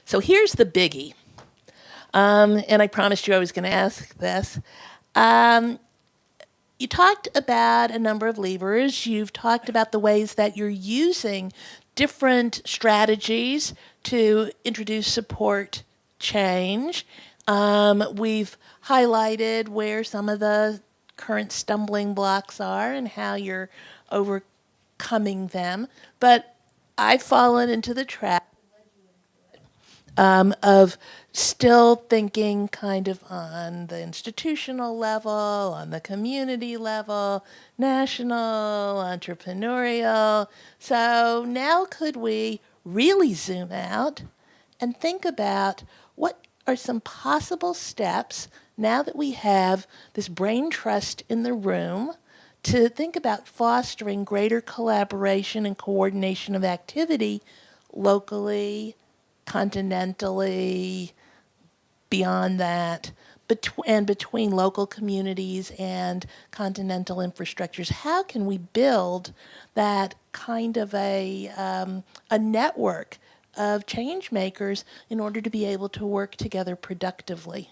So here's the biggie. And I promised you I was going to ask this. Um, you talked about a number of levers. You've talked about the ways that you're using different strategies to introduce support change. We've highlighted where some of the current stumbling blocks are and how you're overcoming them. But I've fallen into the trap of still thinking kind of on the institutional level, on the community level, national, entrepreneurial. So now could we really zoom out and think about what are some possible steps now that we have this brain trust in the room to think about fostering greater collaboration and coordination of activity locally, continentally, beyond that, and between local communities and continental infrastructures. How can we build that kind of a network of change makers in order to be able to work together productively?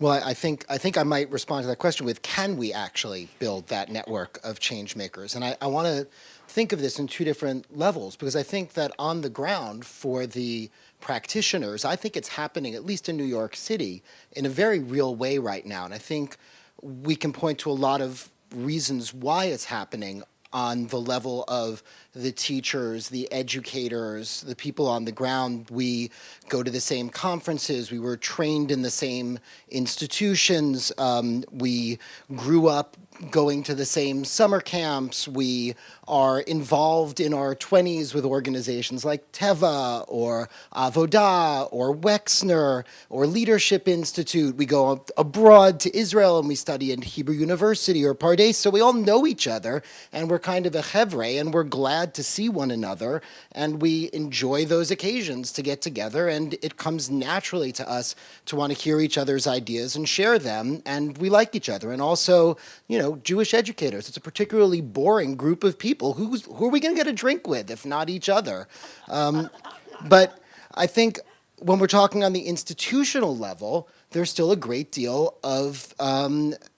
Well, I think I might respond to that question with, can we actually build that network of change makers? And I want to think of this in two different levels, because I think that on the ground for the practitioners, I think it's happening, at least in New York City, in a very real way right now. And I think we can point to a lot of reasons why it's happening on the level of the teachers, the educators, the people on the ground. We go to the same conferences. We were trained in the same institutions. We grew up going to the same summer camps. We are involved in our 20s with organizations like Teva or Avodah or Wexner or Leadership Institute. We go abroad to Israel and we study in Hebrew University or Pardes. So we all know each other, and we're kind of a chevre, and we're glad to see one another, and we enjoy those occasions to get together, and it comes naturally to us to want to hear each other's ideas and share them, and we like each other. And also, Jewish educators, it's a particularly boring group of people. Who are we going to get a drink with if not each other? But I think when we're talking on the institutional level, there's still a great deal of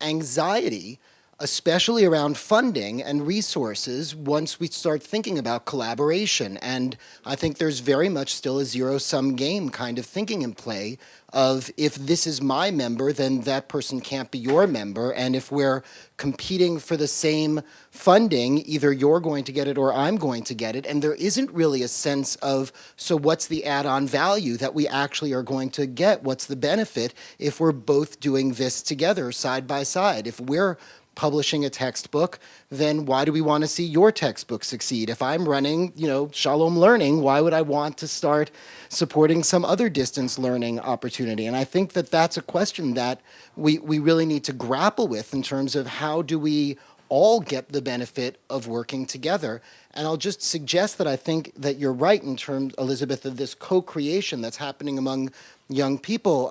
anxiety, especially around funding and resources, once we start thinking about collaboration. And I think there's very much still a zero-sum game kind of thinking in play of, if this is my member, then that person can't be your member. And if we're competing for the same funding, either you're going to get it or I'm going to get it. And there isn't really a sense of, so what's the add-on value that we actually are going to get? What's the benefit if we're both doing this together side by side? If we're publishing a textbook, then why do we want to see your textbook succeed? If I'm running, Shalom Learning, why would I want to start supporting some other distance learning opportunity? And I think that that's a question that we really need to grapple with in terms of, how do we all get the benefit of working together? And I'll just suggest that I think that you're right in terms, Elizabeth, of this co-creation that's happening among young people.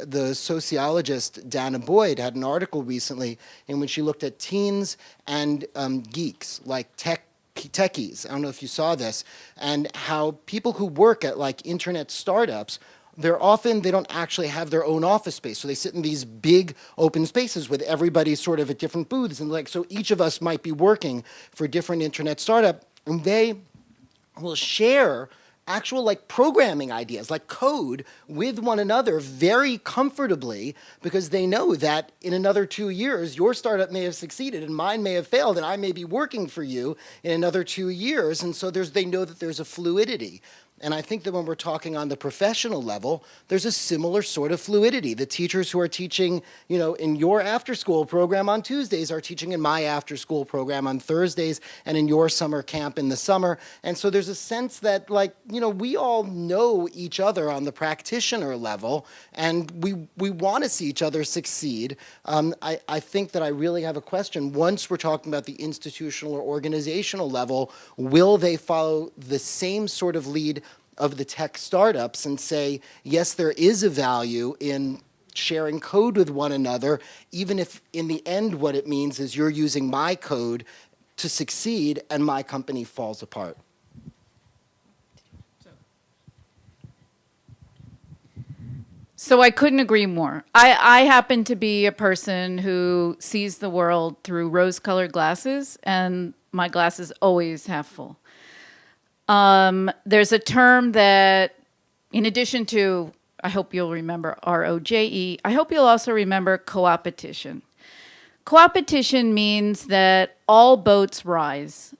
The sociologist Dana Boyd had an article recently in which she looked at teens and geeks, like techies. I don't know if you saw this, and how people who work at like internet startups, they don't actually have their own office space. So they sit in these big open spaces with everybody sort of at different booths. And so each of us might be working for a different internet startup, and they will share actual programming ideas, like code, with one another very comfortably, because they know that in another 2 years, your startup may have succeeded and mine may have failed, and I may be working for you in another 2 years. And so they know that there's a fluidity. And I think that when we're talking on the professional level, there's a similar sort of fluidity. The teachers who are teaching, in your after-school program on Tuesdays are teaching in my after-school program on Thursdays, and in your summer camp in the summer. And so there's a sense that, we all know each other on the practitioner level, and we want to see each other succeed. I think that I really have a question. Once we're talking about the institutional or organizational level, will they follow the same sort of lead of the tech startups and say, yes, there is a value in sharing code with one another, even if in the end what it means is you're using my code to succeed and my company falls apart? So I couldn't agree more. I happen to be a person who sees the world through rose-colored glasses, and my glass is always half full. There's a term that, in addition to, I hope you'll remember ROJE, I hope you'll also remember coopetition. Coopetition means that all boats rise.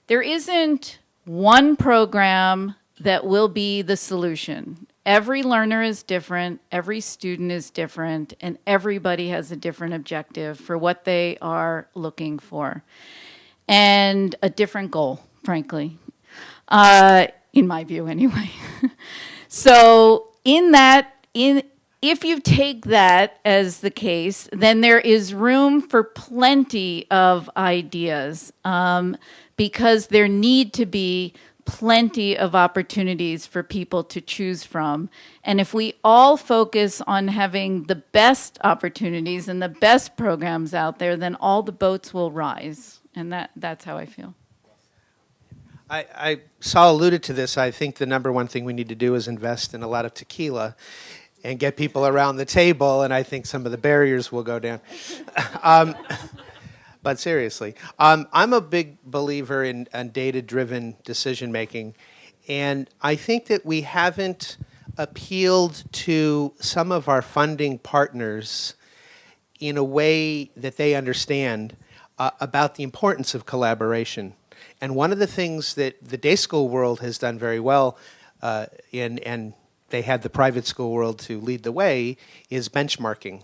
There isn't one program that will be the solution. Every learner is different, every student is different, and everybody has a different objective for what they are looking for. And a different goal, frankly, in my view anyway. So if you take that as the case, then there is room for plenty of ideas, because there need to be plenty of opportunities for people to choose from. And if we all focus on having the best opportunities and the best programs out there, then all the boats will rise. And that's how I feel. Saul alluded to this. I think the number one thing we need to do is invest in a lot of tequila and get people around the table, and I think some of the barriers will go down. But seriously, I'm a big believer in data-driven decision-making, and I think that we haven't appealed to some of our funding partners in a way that they understand about the importance of collaboration. And one of the things that the day school world has done very well, and they had the private school world to lead the way, is benchmarking.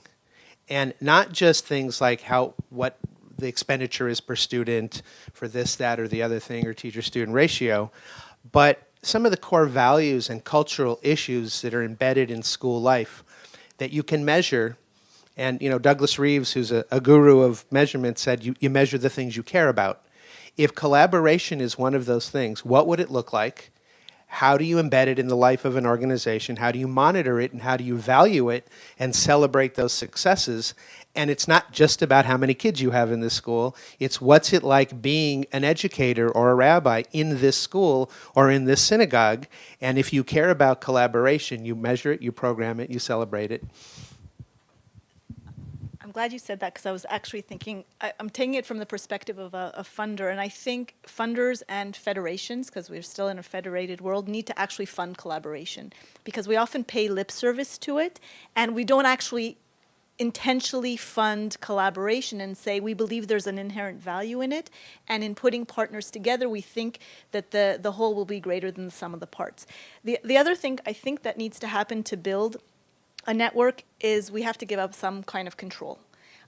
And not just things like what the expenditure is per student for this, that, or the other thing, or teacher-student ratio, but some of the core values and cultural issues that are embedded in school life that you can measure. And Douglas Reeves, who's a guru of measurement, said you measure the things you care about. If collaboration is one of those things, what would it look like? How do you embed it in the life of an organization? How do you monitor it, and how do you value it and celebrate those successes? And it's not just about how many kids you have in this school. It's what's it like being an educator or a rabbi in this school or in this synagogue. And if you care about collaboration, you measure it, you program it, you celebrate it. I'm glad you said that, because I was actually thinking, I'm taking it from the perspective of a funder, and I think funders and federations, because we're still in a federated world, need to actually fund collaboration, because we often pay lip service to it, and we don't actually intentionally fund collaboration and say we believe there's an inherent value in it, and in putting partners together we think that the whole will be greater than the sum of the parts. The other thing I think that needs to happen to build a network is we have to give up some kind of control.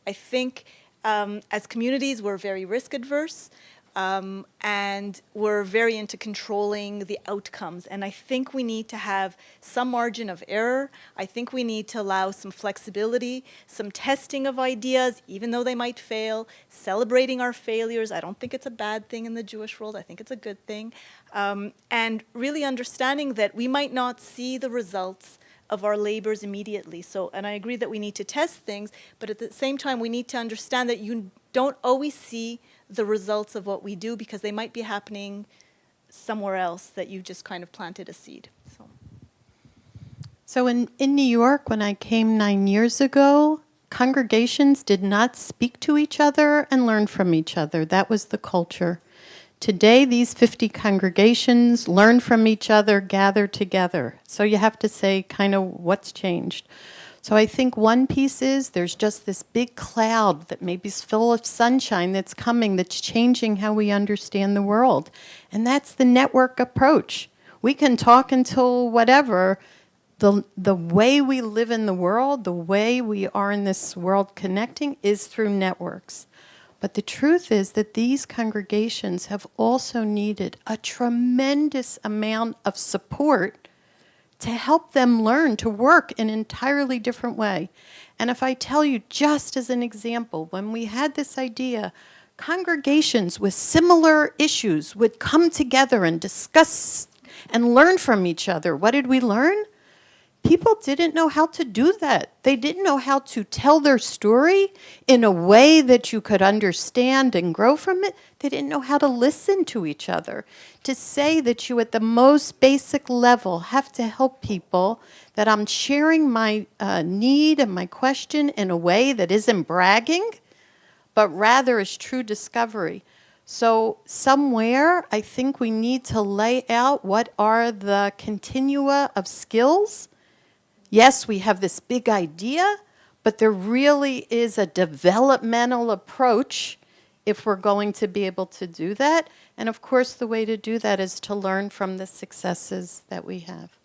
I think as communities we're very risk adverse, and we're very into controlling the outcomes. And I think we need to have some margin of error. I think we need to allow some flexibility, some testing of ideas, even though they might fail, celebrating our failures. I don't think it's a bad thing in the Jewish world. I think it's a good thing. And really understanding that we might not see the results of our labors immediately. So, and I agree that we need to test things, but at the same time, we need to understand that you don't always see the results of what we do, because they might be happening somewhere else that you just kind of planted a seed. So in New York, when I came 9 years ago, congregations did not speak to each other and learn from each other. That was the culture. Today, these 50 congregations learn from each other, gather together. So you have to say kind of what's changed. So I think one piece is there's just this big cloud that maybe is full of sunshine that's coming, that's changing how we understand the world. And that's the network approach. We can talk until whatever. The way we live in the world, the way we are in this world connecting is through networks. But the truth is that these congregations have also needed a tremendous amount of support to help them learn to work in an entirely different way. And if I tell you, just as an example, when we had this idea, congregations with similar issues would come together and discuss and learn from each other. What did we learn? people didn't know how to do that. They didn't know how to tell their story in a way that you could understand and grow from it. They didn't know how to listen to each other. To say that you, at the most basic level, have to help people, that I'm sharing my need and my question in a way that isn't bragging, but rather is true discovery. So somewhere, I think we need to lay out what are the continua of skills. Yes, we have this big idea, but there really is a developmental approach if we're going to be able to do that. And of course, the way to do that is to learn from the successes that we have.